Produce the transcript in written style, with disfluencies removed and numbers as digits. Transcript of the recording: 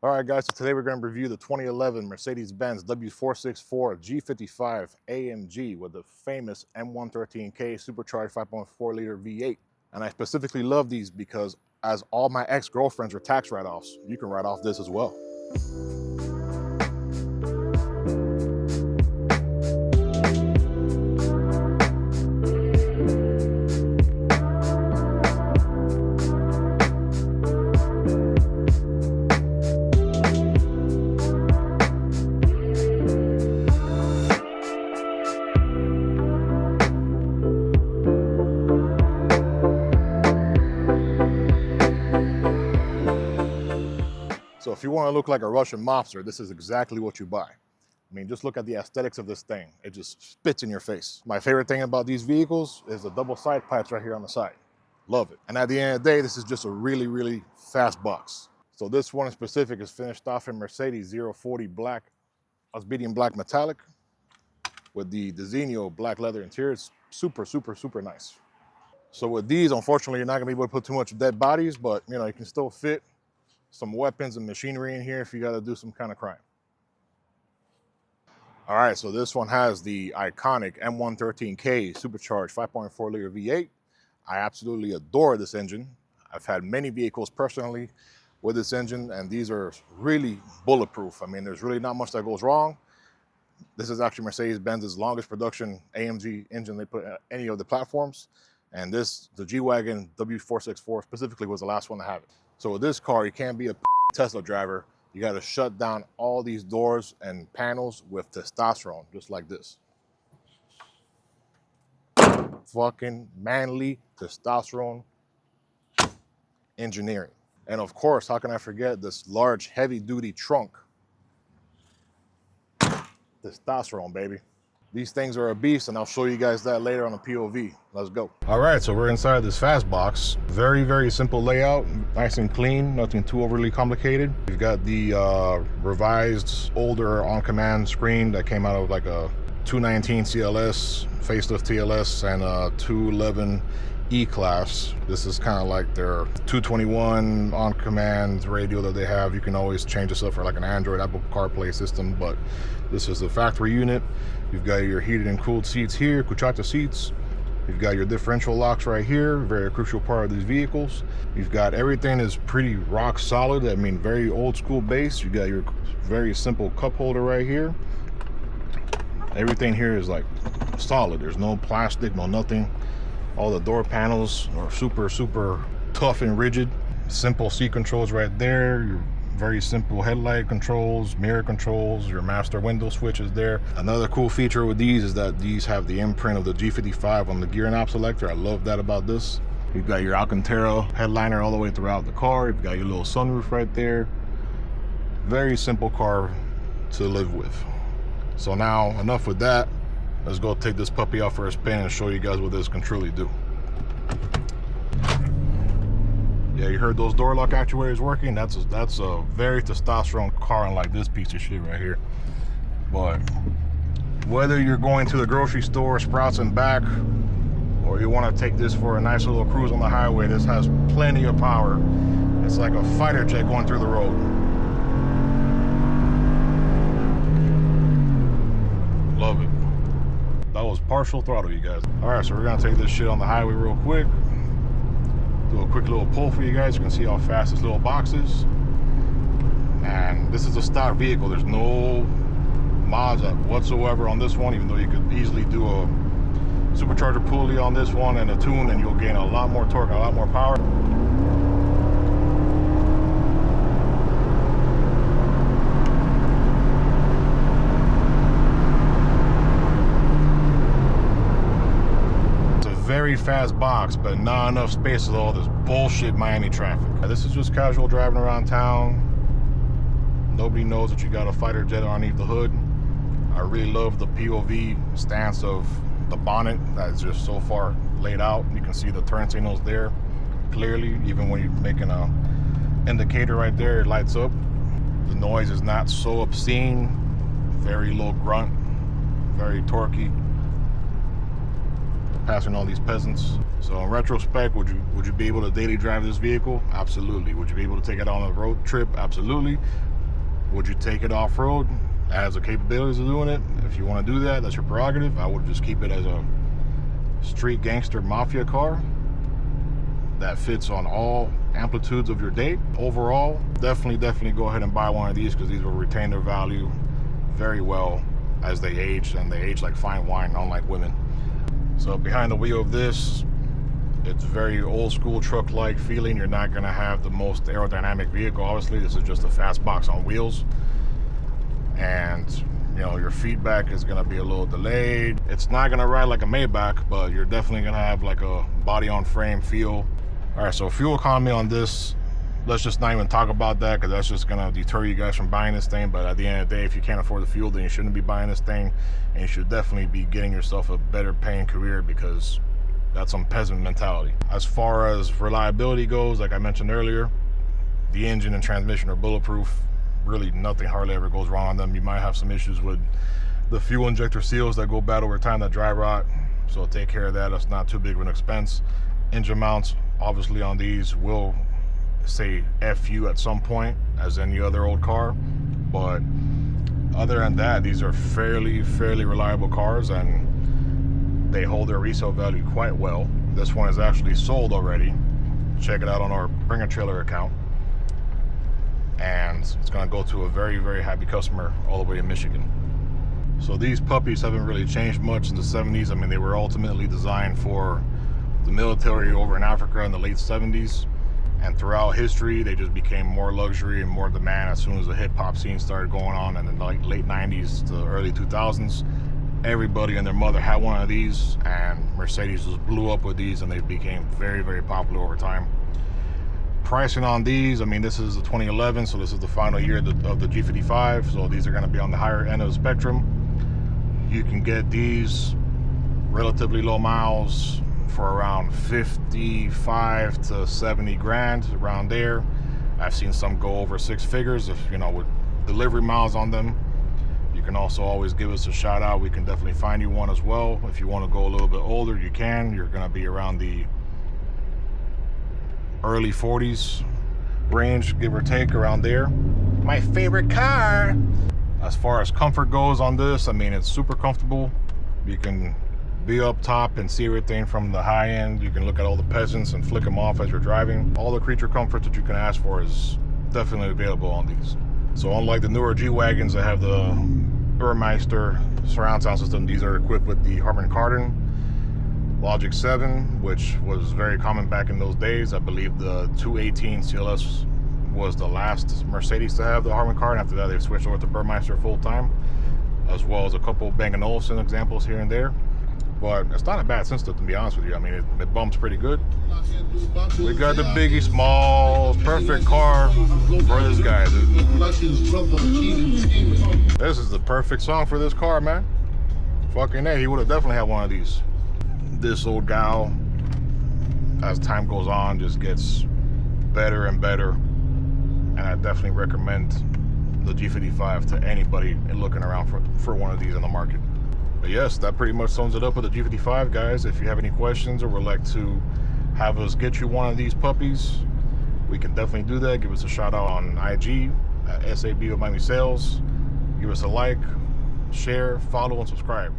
All right, guys, so today we're going to review the 2011 Mercedes-Benz W464 G55 AMG with the famous M113K supercharged 5.4-liter V8. And I specifically love these because as all my ex-girlfriends are tax write-offs, you can write off this as well. So if you want to look like a Russian mobster, this is exactly what you buy. I mean, just look at the aesthetics of this thing. It just spits in your face. My favorite thing about these vehicles is the double side pipes right here on the side. Love it. And at the end of the day, this is just a really, really fast box. So this one in specific is finished off in Mercedes 040 black, Osmidian black metallic with the Zenio black leather interior. It's super, super, super nice. So with these, unfortunately, you're not gonna be able to put too much dead bodies, but you know, you can still fit some weapons and machinery in here if you got to do some kind of crime. All right, so this one has the iconic M113K supercharged 5.4-liter V8. I absolutely adore this engine. I've had many vehicles personally with this engine, and these are really bulletproof. I mean, there's really not much that goes wrong. This is actually Mercedes-Benz's longest production AMG engine they put on any of the platforms. And this, the G-Wagon W464 specifically, was the last one to have it. So with this car, you can't be a Tesla driver. You got to shut down all these doors and panels with testosterone, just like this. Fucking manly testosterone engineering. And of course, how can I forget this large, heavy-duty trunk? Testosterone, baby. These things are a beast, and I'll show you guys that later on the POV. Let's go. All right, so we're inside this fast box. Very, very simple layout, nice and clean, nothing too overly complicated. We've got the revised, older on-command screen that came out of like a 219 CLS, facelift TLS, and a 211 E-Class. This is kind of like their 221 on-command radio that they have. You can always change this up for like an Android, Apple CarPlay system, but this is the factory unit. You've got your heated and cooled seats here, Cuchata seats. You've got your differential locks right here, very crucial part of these vehicles. You've got everything is pretty rock solid. I mean, very old school base. You got your very simple cup holder right here. Everything here is like solid. There's no plastic, no nothing. All the door panels are super, super tough and rigid. Simple seat controls right there. Your very simple headlight controls, mirror controls, your master window switch is there. Another cool feature with these is that these have the imprint of the G55 on the gear knob selector. I love that about this. You've got your Alcantara headliner all the way throughout the car. You've got your little sunroof right there. Very simple car to live with. So now, enough with that. Let's go take this puppy out for a spin and show you guys what this can truly do. Yeah, you heard those door lock actuators working? That's a very testosterone car, unlike this piece of shit right here. But whether you're going to the grocery store, Sprouts and back, or you want to take this for a nice little cruise on the highway, this has plenty of power. It's like a fighter jet going through the road. Love it. That was partial throttle, you guys. All right, so we're gonna take this shit on the highway real quick. Do a quick little pull for you guys. You can see how fast this little box is. And this is a stock vehicle. There's no mods whatsoever on this one, even though you could easily do a supercharger pulley on this one and a tune, and you'll gain a lot more torque, a lot more power. Very fast box, but not enough space with all this bullshit Miami traffic. This is just casual driving around town. Nobody knows that you got a fighter jet underneath the hood. I really love the POV stance of the bonnet that's just so far laid out. You can see the turn signals there clearly. Even when you're making a indicator right there, it lights up. The noise is not so obscene. Very low grunt, very torquey. Passing all these peasants. So in retrospect, would you be able to daily drive this vehicle? Absolutely. Would you be able to take it on a road trip? Absolutely. Would you take it off-road? It has the capabilities of doing it. If you want to do that, that's your prerogative. I would just keep it as a street gangster mafia car that fits on all amplitudes of your day. Overall, definitely go ahead and buy one of these, because these will retain their value very well as they age, and they age like fine wine, unlike women. So behind the wheel of this, it's very old school truck-like feeling. You're not gonna have the most aerodynamic vehicle. Obviously, this is just a fast box on wheels. And you know, your feedback is gonna be a little delayed. It's not gonna ride like a Maybach, but you're definitely gonna have like a body on frame feel. All right, so fuel economy on this, let's just not even talk about that, because that's just gonna deter you guys from buying this thing. But at the end of the day, if you can't afford the fuel, then you shouldn't be buying this thing, and you should definitely be getting yourself a better paying career, because that's some peasant mentality. As far as reliability goes, like I mentioned earlier, the engine and transmission are bulletproof. Really nothing hardly ever goes wrong on them. You might have some issues with the fuel injector seals that go bad over time, that dry rot, so take care of that. That's not too big of an expense. Engine mounts, obviously, on these will say FU at some point, as any other old car, but other than that, these are fairly reliable cars, and they hold their resale value quite well. This one is actually sold already. Check it out on our Bring a Trailer account, and it's going to go to a very happy customer all the way in Michigan. So these puppies haven't really changed much in the 70s. I mean, they were ultimately designed for the military over in Africa in the late 70s, and throughout history they just became more luxury and more demand as soon as the hip-hop scene started going on in the late 90s to early 2000s. Everybody and their mother had one of these, and Mercedes just blew up with these, and they became very popular over time. Pricing on these, I mean, this is the 2011, so this is the final year of the G55, so these are going to be on the higher end of the spectrum. You can get these relatively low miles for around 55 to 70 grand, around there. I've seen some go over six figures, if you know, with delivery miles on them. You can also always give us a shout out. We can definitely find you one as well. If you want to go a little bit older, you can. You're going to be around the early 40s range, give or take, around there. My favorite car. As far as comfort goes on this, I mean, it's super comfortable. You can be up top and see everything from the high end. You can look at all the peasants and flick them off as you're driving. All the creature comfort that you can ask for is definitely available on these. So unlike the newer G-Wagons that have the Burmeister surround sound system, these are equipped with the Harman Kardon Logic 7, which was very common back in those days. I believe the 218 CLS was the last Mercedes to have the Harman Kardon. After that, they've switched over to Burmeister full time, as well as a couple Bang & Olufsen examples here and there. But it's not a bad system, to be honest with you. I mean, it bumps pretty good. We got the Biggie Smalls, perfect car for this guy, dude. This is the perfect song for this car, man. Fucking A, he would have definitely had one of these. This old gal, as time goes on, just gets better and better. And I definitely recommend the G55 to anybody looking around for one of these in the market. But yes, that pretty much sums it up with the G55, guys. If you have any questions or would like to have us get you one of these puppies, we can definitely do that. Give us a shout out on IG at SAB of Miami Sales. Give us a like, share, follow, and subscribe.